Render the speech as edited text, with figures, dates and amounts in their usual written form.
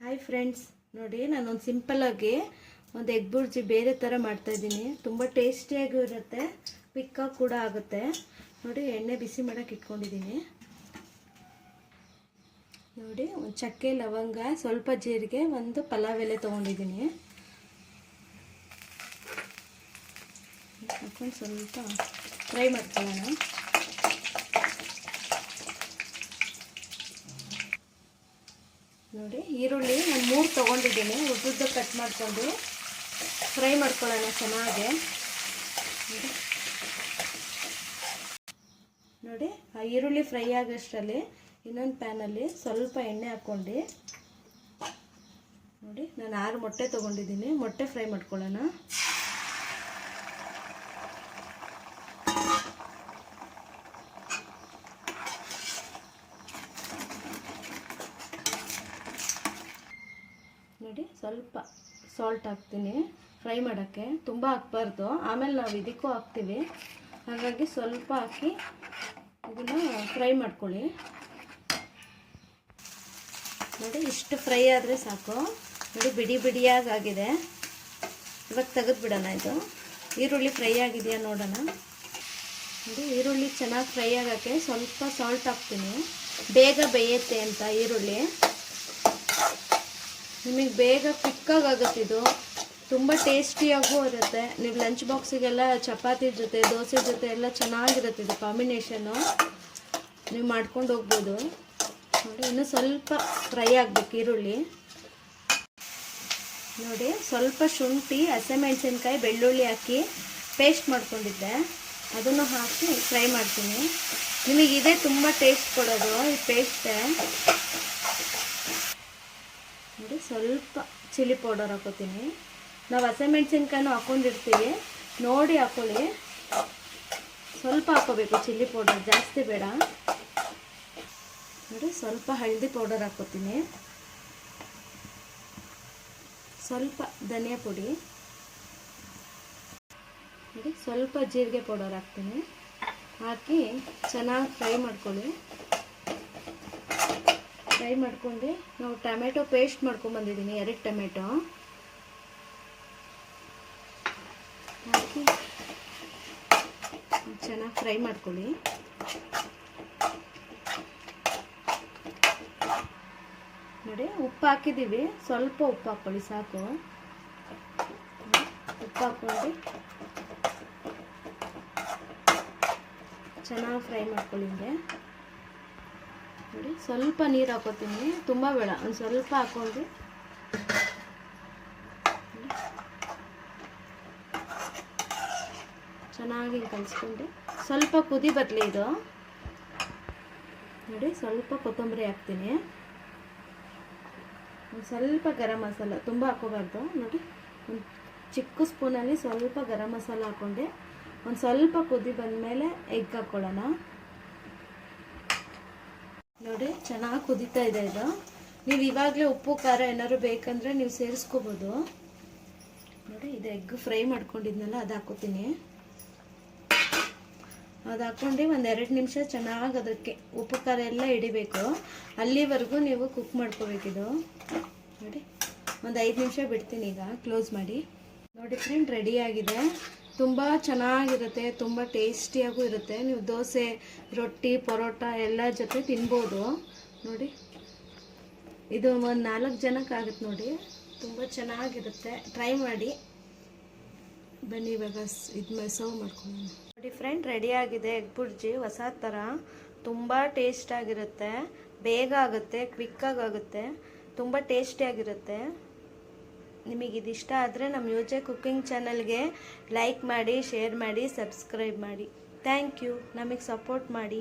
Hi friends, ನೋಡಿ ನಾನೊಂದು ಸಿಂಪಲ್ಲಾಗಿ ಒಂದು ಎಗ್ ಬುರ್ಜಿ ಬೇರೆ ಥರ ಮಾಡ್ತಾಯಿದ್ದೀನಿ. ತುಂಬ ಟೇಸ್ಟಿಯಾಗೂ ಇರುತ್ತೆ, ಕ್ವಿಕ್ಕಾಗಿ ಕೂಡ ಆಗುತ್ತೆ. ನೋಡಿ, ಎಣ್ಣೆ ಬಿಸಿ ಮಾಡೋಕ್ಕೆ ಇಟ್ಕೊಂಡಿದ್ದೀನಿ. ನೋಡಿ, ಒಂದು ಚಕ್ಕೆ, ಲವಂಗ, ಸ್ವಲ್ಪ ಜೀರಿಗೆ, ಒಂದು ಪಲಾವ್ ಎಲೆ ತೊಗೊಂಡಿದ್ದೀನಿ. ಹಾಕೊಂಡು ಸ್ವಲ್ಪ ಫ್ರೈ ಮಾಡ್ಕೊಳ್ಳೋಣ. ನೋಡಿ, ಈರುಳ್ಳಿ ನಾನು 3 ತೊಗೊಂಡಿದ್ದೀನಿ. ಉದ್ದುದ್ದ ಕಟ್ ಮಾಡಿಕೊಂಡು ಫ್ರೈ ಮಾಡ್ಕೊಳ್ಳೋಣ ಚೆನ್ನಾಗಿ. ನೋಡಿ, ಆ ಈರುಳ್ಳಿ ಫ್ರೈ ಆಗೋಷ್ಟರಲ್ಲಿ ಇನ್ನೊಂದು ಪ್ಯಾನಲ್ಲಿ ಸ್ವಲ್ಪ ಎಣ್ಣೆ ಹಾಕ್ಕೊಂಡು, ನೋಡಿ ನಾನು 6 ಮೊಟ್ಟೆ ತೊಗೊಂಡಿದ್ದೀನಿ. ಮೊಟ್ಟೆ ಫ್ರೈ ಮಾಡ್ಕೊಳ್ಳೋಣ. ನೋಡಿ, ಸ್ವಲ್ಪ ಸಾಲ್ಟ್ ಹಾಕ್ತೀನಿ ಫ್ರೈ ಮಾಡೋಕ್ಕೆ. ತುಂಬ ಹಾಕ್ಬಾರ್ದು, ಆಮೇಲೆ ನಾವು ಇದಕ್ಕೂ ಹಾಕ್ತೀವಿ. ಹಾಗಾಗಿ ಸ್ವಲ್ಪ ಹಾಕಿ ಇದನ್ನು ಫ್ರೈ ಮಾಡ್ಕೊಳ್ಳಿ. ನೋಡಿ, ಇಷ್ಟು ಫ್ರೈ ಆದರೆ ಸಾಕು. ನೋಡಿ, ಬಿಡಿ ಬಿಡಿಯಾಗಿ ಆಗಿದೆ. ಇವಾಗ ತೆಗೆದುಬಿಡೋಣ. ಇದು ಈರುಳ್ಳಿ ಫ್ರೈ ಆಗಿದೆಯಾ ನೋಡೋಣ. ನೋಡಿ, ಈರುಳ್ಳಿ ಚೆನ್ನಾಗಿ ಫ್ರೈ ಆಗೋಕ್ಕೆ ಸ್ವಲ್ಪ ಸಾಲ್ಟ್ ಹಾಕ್ತೀನಿ. ಬೇಗ ಬೇಯುತ್ತೆ ಅಂತ ಈರುಳ್ಳಿ. ನಿಮಗೆ ಬೇಗ ಕ್ವಿಕ್ಕಾಗಿ ಆಗುತ್ತಿದ್ದು, ತುಂಬ ಟೇಸ್ಟಿಯಾಗೂ ಇರುತ್ತೆ. ನೀವು ಲಂಚ್ ಬಾಕ್ಸಿಗೆಲ್ಲ ಚಪಾತಿ ಜೊತೆ, ದೋಸೆ ಜೊತೆ ಎಲ್ಲ ಚೆನ್ನಾಗಿರುತ್ತೆ. ಇದು ಕಾಂಬಿನೇಷನ್ನು ನೀವು ಮಾಡ್ಕೊಂಡು ಹೋಗ್ಬೋದು. ನೋಡಿ, ಇನ್ನೂ ಸ್ವಲ್ಪ ಫ್ರೈ ಆಗಬೇಕು ಈರುಳ್ಳಿ. ನೋಡಿ, ಸ್ವಲ್ಪ ಶುಂಠಿ, ಹಸಿಮೆಣಸಿನ್ಕಾಯಿ, ಬೆಳ್ಳುಳ್ಳಿ ಹಾಕಿ ಪೇಸ್ಟ್ ಮಾಡ್ಕೊಂಡಿದ್ದೆ, ಅದನ್ನು ಹಾಕಿ ಫ್ರೈ ಮಾಡ್ತೀನಿ. ನಿಮಗೆ ಇದೇ ತುಂಬ ಟೇಸ್ಟ್ ಕೊಡೋದು, ಈ ಪೇಸ್ಟೇ. ನೋಡಿ, ಸ್ವಲ್ಪ ಚಿಲ್ಲಿ ಪೌಡರ್ ಹಾಕೋತೀನಿ. ನಾವು ಹಸಿಮೆಣಸಿನ್ಕಾಯಿನೂ ಹಾಕ್ಕೊಂಡಿರ್ತೀವಿ, ನೋಡಿ ಹಾಕ್ಕೊಳ್ಳಿ. ಸ್ವಲ್ಪ ಹಾಕೋಬೇಕು ಚಿಲ್ಲಿ ಪೌಡರ್, ಜಾಸ್ತಿ ಬೇಡ. ನೋಡಿ, ಸ್ವಲ್ಪ ಹಳದಿ ಪೌಡರ್ ಹಾಕೋತೀನಿ. ಸ್ವಲ್ಪ ಧನಿಯಾ ಪುಡಿ. ನೋಡಿ, ಸ್ವಲ್ಪ ಜೀರಿಗೆ ಪೌಡರ್ ಹಾಕ್ತೀನಿ. ಹಾಕಿ ಚೆನ್ನಾಗಿ ಫ್ರೈ ಮಾಡ್ಕೊಳ್ಳಿ. ಫ್ರೈ ಮಾಡ್ಕೊಂಡು ನಾವು ಟೊಮೆಟೊ ಪೇಸ್ಟ್ ಮಾಡ್ಕೊಂಡ್ಬಂದಿದ್ದೀನಿ, 2 ಟೊಮೆಟೊ ಹಾಕಿ ಚೆನ್ನಾಗಿ ಫ್ರೈ ಮಾಡ್ಕೊಳ್ಳಿ. ನೋಡಿ, ಉಪ್ಪು ಹಾಕಿದ್ದೀವಿ, ಸ್ವಲ್ಪ ಉಪ್ಪು ಹಾಕ್ಕೊಳ್ಳಿ ಸಾಕು. ಉಪ್ಪು ಹಾಕ್ಕೊಂಡು ಚೆನ್ನಾಗಿ ಫ್ರೈ ಮಾಡ್ಕೊಳ್ಳಿ. ಹಿಂಗೆ ನೋಡಿ, ಸ್ವಲ್ಪ ನೀರು ಹಾಕೋತೀನಿ, ತುಂಬ ಬೇಡ, ಒಂದು ಸ್ವಲ್ಪ ಹಾಕ್ಕೊಂಡು ಚೆನ್ನಾಗಿ ಕಲಿಸ್ಕೊಂಡು ಸ್ವಲ್ಪ ಕುದಿ ಬರಲಿ ಇದು. ನೋಡಿ, ಸ್ವಲ್ಪ ಕೊತ್ತಂಬರಿ ಹಾಕ್ತೀನಿ. ಒಂದು ಸ್ವಲ್ಪ ಗರಂ ಮಸಾಲ, ತುಂಬ ಹಾಕೋಬಾರ್ದು. ನೋಡಿ, ಒಂದು ಚಿಕ್ಕ ಸ್ಪೂನಲ್ಲಿ ಸ್ವಲ್ಪ ಗರಂ ಮಸಾಲ ಹಾಕ್ಕೊಂಡೆ. ಒಂದು ಸ್ವಲ್ಪ ಕುದಿ ಬಂದಮೇಲೆ ಎಗ್ ಹಾಕ್ಕೊಳ್ಳೋಣ. ನೋಡಿ, ಚೆನ್ನಾಗಿ ಕುದೀತಾ ಇದೆ ಇದು. ನೀವು ಇವಾಗಲೇ ಉಪ್ಪು ಖಾರ ಏನಾದ್ರು ಬೇಕಂದರೆ ನೀವು ಸೇರಿಸ್ಕೋಬೋದು. ನೋಡಿ, ಇದು ಎಗ್ ಫ್ರೈ ಮಾಡ್ಕೊಂಡಿದ್ನಲ್ಲ, ಅದು ಹಾಕೋತೀನಿ. ಅದು ಹಾಕ್ಕೊಂಡು ಒಂದು 2 ನಿಮಿಷ ಚೆನ್ನಾಗಿ ಅದಕ್ಕೆ ಉಪ್ಪು ಖಾರ ಎಲ್ಲ ಹಿಡಿಬೇಕು. ಅಲ್ಲಿವರೆಗೂ ನೀವು ಕುಕ್ ಮಾಡ್ಕೋಬೇಕಿದು. ನೋಡಿ, ಒಂದು 5 ನಿಮಿಷ ಬಿಡ್ತೀನಿ. ಈಗ ಕ್ಲೋಸ್ ಮಾಡಿ. ನೋಡಿ ಫ್ರೆಂಡ್, ರೆಡಿಯಾಗಿದೆ. ತುಂಬ ಚೆನ್ನಾಗಿರುತ್ತೆ, ತುಂಬ ಟೇಸ್ಟಿಯಾಗೂ ಇರುತ್ತೆ. ನೀವು ದೋಸೆ, ರೊಟ್ಟಿ, ಪರೋಟ ಎಲ್ಲ ಜೊತೆ ತಿನ್ಬೋದು. ನೋಡಿ, ಇದು ಒಂದು 4 ಜನಕ್ಕಾಗುತ್ತೆ. ನೋಡಿ, ತುಂಬ ಚೆನ್ನಾಗಿರುತ್ತೆ. ಟ್ರೈ ಮಾಡಿ. ಬನ್ನಿ, ಇವಾಗ ಇದು ಸರ್ವ್ ಮಾಡ್ಕೊಳ್ಳೋಣ. ನೋಡಿ ಫ್ರೆಂಡ್, ರೆಡಿಯಾಗಿದೆ ಎಗ್ ಬುರ್ಜಿ. ಹೊಸ ಥರ ತುಂಬ ಟೇಸ್ಟಾಗಿರುತ್ತೆ, ಬೇಗ ಆಗುತ್ತೆ, ಕ್ವಿಕ್ಕಾಗಿ ಆಗುತ್ತೆ, ತುಂಬ ಟೇಸ್ಟಿಯಾಗಿರುತ್ತೆ. ನಿಮಗೆ ಇದಿಷ್ಟ ಆದರೆ ನಮ್ಮ ಯುಜೆ ಕುಕ್ಕಿಂಗ್ ಚಾನಲ್ಗೆ ಲೈಕ್ ಮಾಡಿ, ಶೇರ್ ಮಾಡಿ, ಸಬ್ಸ್ಕ್ರೈಬ್ ಮಾಡಿ. ಥ್ಯಾಂಕ್ ಯು, ನಮಗೆ ಸಪೋರ್ಟ್ ಮಾಡಿ.